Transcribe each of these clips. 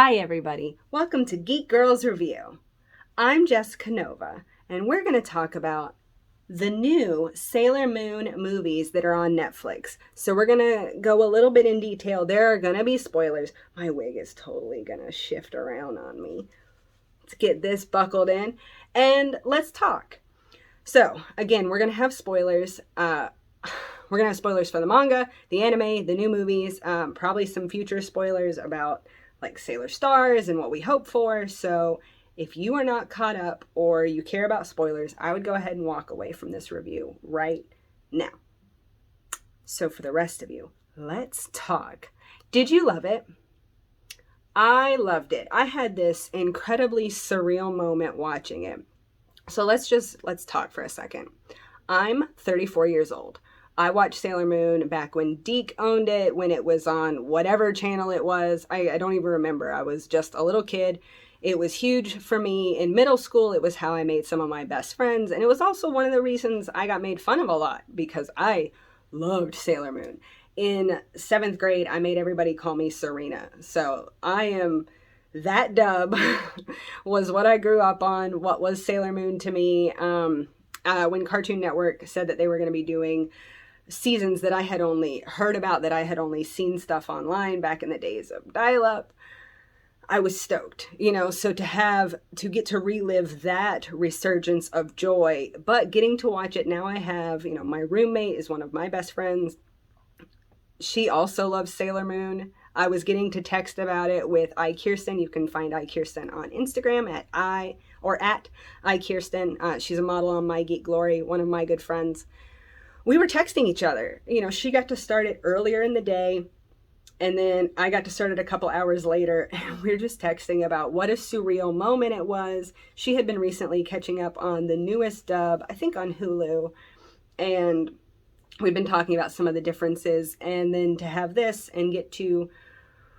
Hi everybody, welcome to Geek Girls Review. I'm Jesssica Nova, and we're going to talk about the new Sailor Moon movies that are on Netflix. So we're going to go a little bit in detail. There are going to be spoilers. My wig is totally going to shift around on me. Let's get this buckled in, and let's talk. So, again, we're going to have spoilers. We're going to have spoilers for the manga, the anime, the new movies, probably some future spoilers about like Sailor Stars and what we hope for. So if you are not caught up or you care about spoilers, I would go ahead and walk away from this review right now. So for the rest of you, let's talk. Did you love it? I loved it. I had this incredibly surreal moment watching it. So let's talk for a second. I'm 34 years old. I watched Sailor Moon back when Deke owned it, when it was on whatever channel it was. I don't even remember. I was just a little kid. It was huge for me in middle school. It was how I made some of my best friends. And it was also one of the reasons I got made fun of a lot because I loved Sailor Moon. In 7th grade, I made everybody call me Serena. So I am... That dub was what I grew up on, what was Sailor Moon to me. When Cartoon Network said that they were going to be doing seasons that I had only heard about, that I had only seen stuff online back in the days of dial-up, I was stoked, so to get to relive that resurgence of joy, but getting to watch it now. I have, my roommate is one of my best friends. She also loves Sailor Moon. I was getting to text about it with iKirsten. You can find iKirsten on Instagram at iKirsten. She's a model on mygeekglory, one of my good friends. We were texting each other. She got to start it earlier in the day, and then I got to start it a couple hours later, and we were just texting about what a surreal moment it was. She had been recently catching up on the newest dub, I think on Hulu, and we'd been talking about some of the differences, and then to have this and get to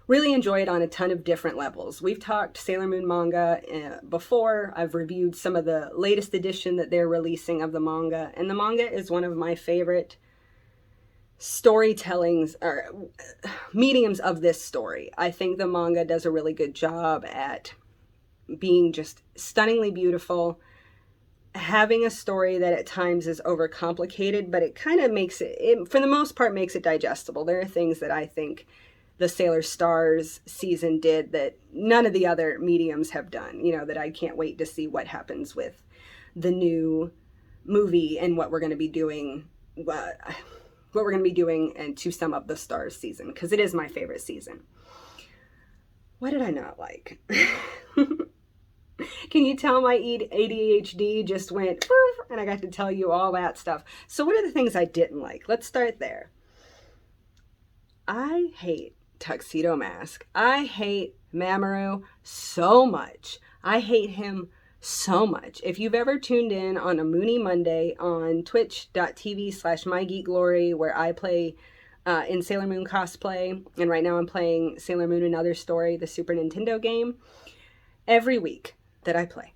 really enjoy it on a ton of different levels. We've talked Sailor Moon manga before. I've reviewed some of the latest edition that they're releasing of the manga, and the manga is one of my favorite storytellings or mediums of this story. I think the manga does a really good job at being just stunningly beautiful, having a story that at times is overcomplicated, but it kind of makes it, for the most part, makes it digestible. There are things that I think the Sailor Stars season did that none of the other mediums have done, that I can't wait to see what happens with the new movie and what we're going to be doing, and to sum up the Stars season, because it is my favorite season. What did I not like? Can you tell my ADHD just went, and I got to tell you all that stuff. So what are the things I didn't like? Let's start there. I hate Tuxedo Mask. I hate Mamoru so much. I hate him so much. If you've ever tuned in on a Moony Monday on twitch.tv/mygeekglory, where I play in Sailor Moon cosplay, and right now I'm playing Sailor Moon Another Story, the Super Nintendo game, every week that I play,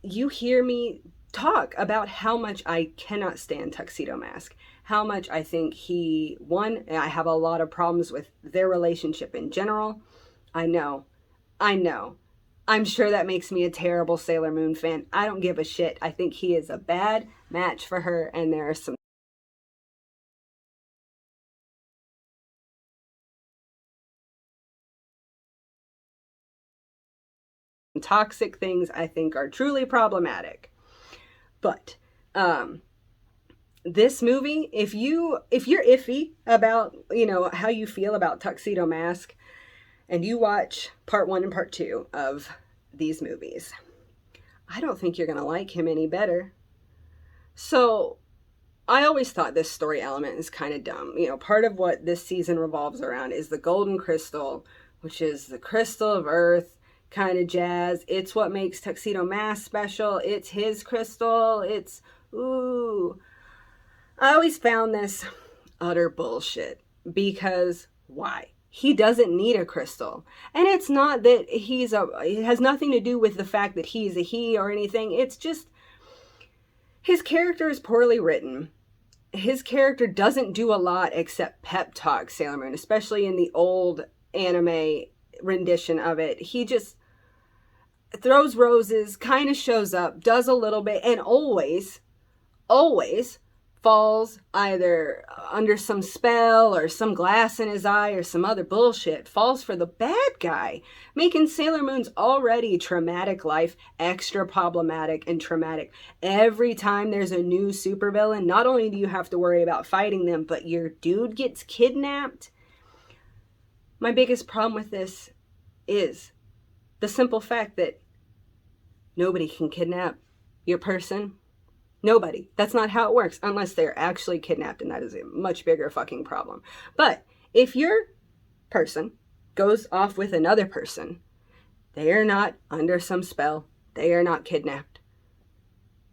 you hear me talk about how much I cannot stand Tuxedo Mask, how much I think I have a lot of problems with their relationship in general. I know. I'm sure that makes me a terrible Sailor Moon fan. I don't give a shit. I think he is a bad match for her, and there are some toxic things I think are truly problematic. But this movie, if you're iffy about, how you feel about Tuxedo Mask, and you watch part 1 and part 2 of these movies, I don't think you're going to like him any better. So I always thought this story element is kind of dumb. Part of what this season revolves around is the golden crystal, which is the crystal of Earth kind of jazz. It's what makes Tuxedo Mask special. It's his crystal. I always found this utter bullshit, because why? He doesn't need a crystal. And it's not that it has nothing to do with the fact that he's a he or anything. It's just his character is poorly written. His character doesn't do a lot except pep talk Sailor Moon, especially in the old anime. rendition of it. He just throws roses, kind of shows up, does a little bit, and always falls either under some spell or some glass in his eye or some other bullshit, falls for the bad guy, making Sailor Moon's already traumatic life extra problematic and traumatic. Every time there's a new supervillain, not only do you have to worry about fighting them, but your dude gets kidnapped. My biggest problem with this is the simple fact that nobody can kidnap your person. Nobody. That's not how it works unless they're actually kidnapped, and that is a much bigger fucking problem. But if your person goes off with another person, they are not under some spell. They are not kidnapped.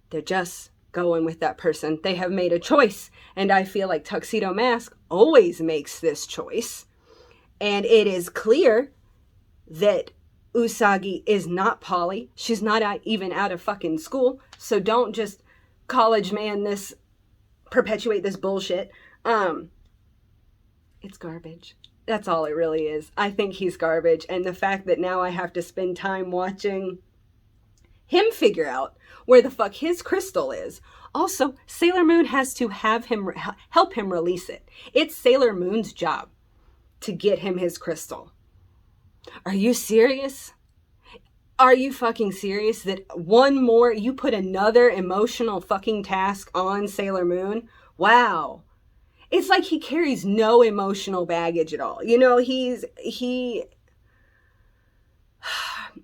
They're just going with that person. They have made a choice, and I feel like Tuxedo Mask always makes this choice. And it is clear that Usagi is not Polly. She's not even out of fucking school. So don't just college man perpetuate this bullshit. It's garbage. That's all it really is. I think he's garbage. And the fact that now I have to spend time watching him figure out where the fuck his crystal is. Also, Sailor Moon has to have him help him release it. It's Sailor Moon's job to get him his crystal. Are you serious? Are you fucking serious that you put another emotional fucking task on Sailor Moon? Wow. It's like he carries no emotional baggage at all. You know,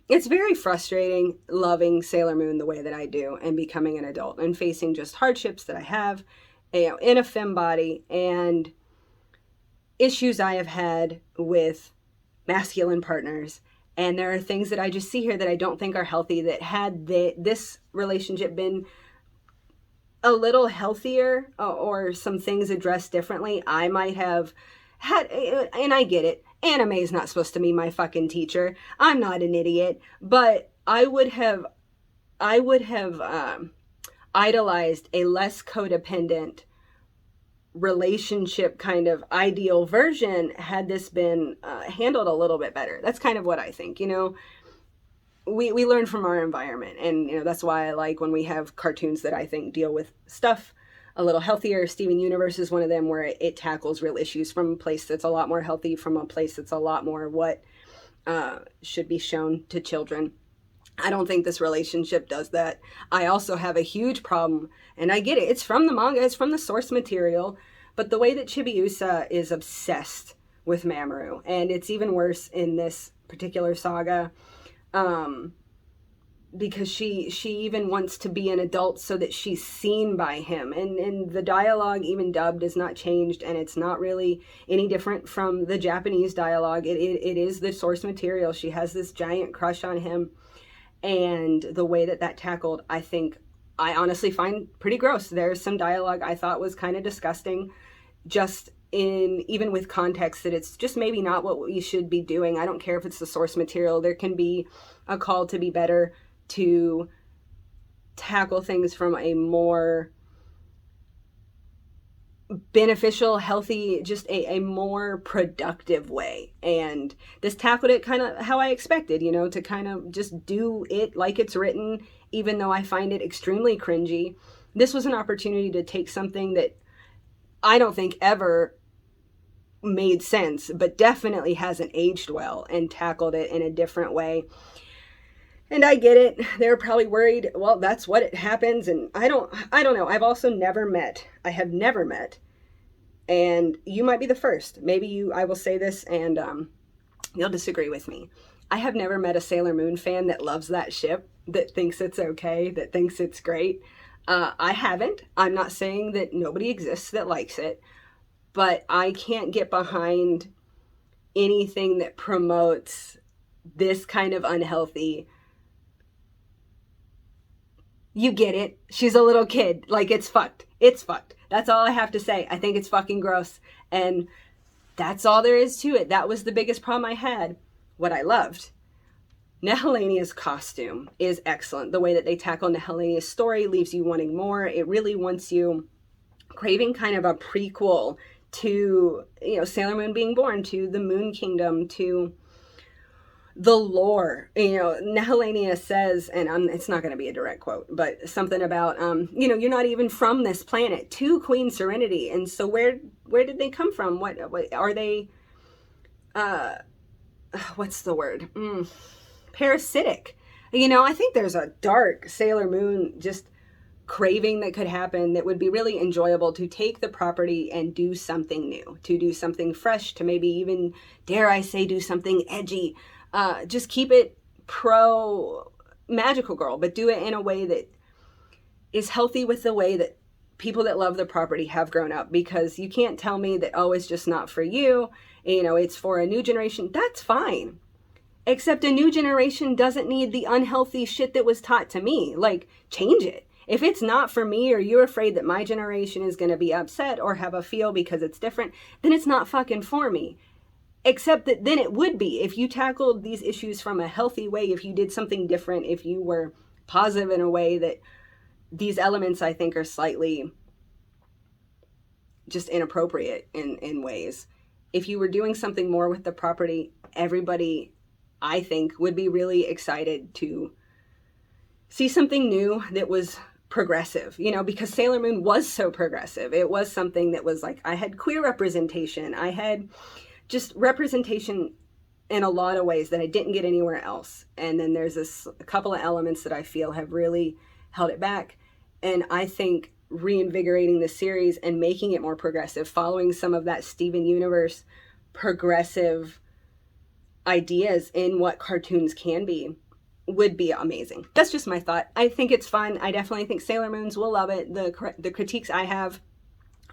it's very frustrating loving Sailor Moon the way that I do and becoming an adult and facing just hardships that I have, in a femme body, and issues I have had with masculine partners. And there are things that I just see here that I don't think are healthy, that had this relationship been a little healthier, or some things addressed differently, I might have had, and I get it, anime is not supposed to be my fucking teacher. I'm not an idiot, but I would have idolized a less codependent relationship kind of ideal version had this been handled a little bit better. That's kind of what I think. You know, we learn from our environment, and you know, that's why I like when we have cartoons that I think deal with stuff a little healthier. Steven Universe is one of them, where it tackles real issues from a place that's a lot more healthy, from a place that's a lot more what should be shown to children. I don't think this relationship does that. I also have a huge problem, and I get it. It's from the manga. It's from the source material. But the way that Chibiusa is obsessed with Mamoru, and it's even worse in this particular saga, because she even wants to be an adult so that she's seen by him. And the dialogue, even dubbed, is not changed, and it's not really any different from the Japanese dialogue. It is the source material. She has this giant crush on him. And the way that tackled, I honestly find pretty gross. There's some dialogue I thought was kind of disgusting, just even with context, that it's just maybe not what we should be doing. I don't care if it's the source material. There can be a call to be better, to tackle things from a more beneficial, healthy, just a more productive way. And this tackled it kind of how I expected, you know, to kind of just do it like it's written, even though I find it extremely cringy. This was an opportunity to take something that I don't think ever made sense, but definitely hasn't aged well, and tackled it in a different way. And I get it. They're probably worried, well, that's what it happens. And I don't know. I have never met, and you might be the first. Maybe I will say this and you'll disagree with me. I have never met a Sailor Moon fan that loves that ship, that thinks it's okay, that thinks it's great. I haven't. I'm not saying that nobody exists that likes it, but I can't get behind anything that promotes this kind of unhealthy. You get it. She's a little kid. Like, it's fucked. It's fucked. That's all I have to say. I think it's fucking gross. And that's all there is to it. That was the biggest problem I had. What I loved, Nehelenia's costume is excellent. The way that they tackle Nehelenia's story leaves you wanting more. It really wants you craving kind of a prequel to, you know, Sailor Moon being born, to the Moon Kingdom, to the lore. Nehelania says, and it's not going to be a direct quote, but something about, you're not even from this planet, to Queen Serenity. And so where did they come from? What are they, what's the word? Parasitic. I think there's a dark Sailor Moon just craving that could happen that would be really enjoyable, to take the property and do something new, to do something fresh, to maybe even, dare I say, do something edgy. Just keep it pro Magical Girl, but do it in a way that is healthy with the way that people that love the property have grown up. Because you can't tell me that, oh, it's just not for you, it's for a new generation. That's fine. Except a new generation doesn't need the unhealthy shit that was taught to me. Like, change it. If it's not for me, or you're afraid that my generation is going to be upset or have a feel because it's different, then it's not fucking for me. Except that then it would be, if you tackled these issues from a healthy way, if you did something different, if you were positive in a way that these elements, I think, are slightly just inappropriate in ways. If you were doing something more with the property, everybody, I think, would be really excited to see something new that was progressive, because Sailor Moon was so progressive. It was something that was like, I had queer representation. I had just representation in a lot of ways that I didn't get anywhere else. And then there's a couple of elements that I feel have really held it back. And I think reinvigorating the series and making it more progressive, following some of that Steven Universe progressive ideas in what cartoons can be, would be amazing. That's just my thought. I think it's fun. I definitely think Sailor Moons will love it. The critiques I have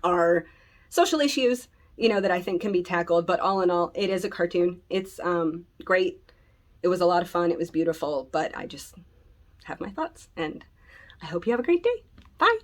are social issues, that I think can be tackled. But all in all, it is a cartoon. It's great. It was a lot of fun. It was beautiful. But I just have my thoughts. And I hope you have a great day. Bye.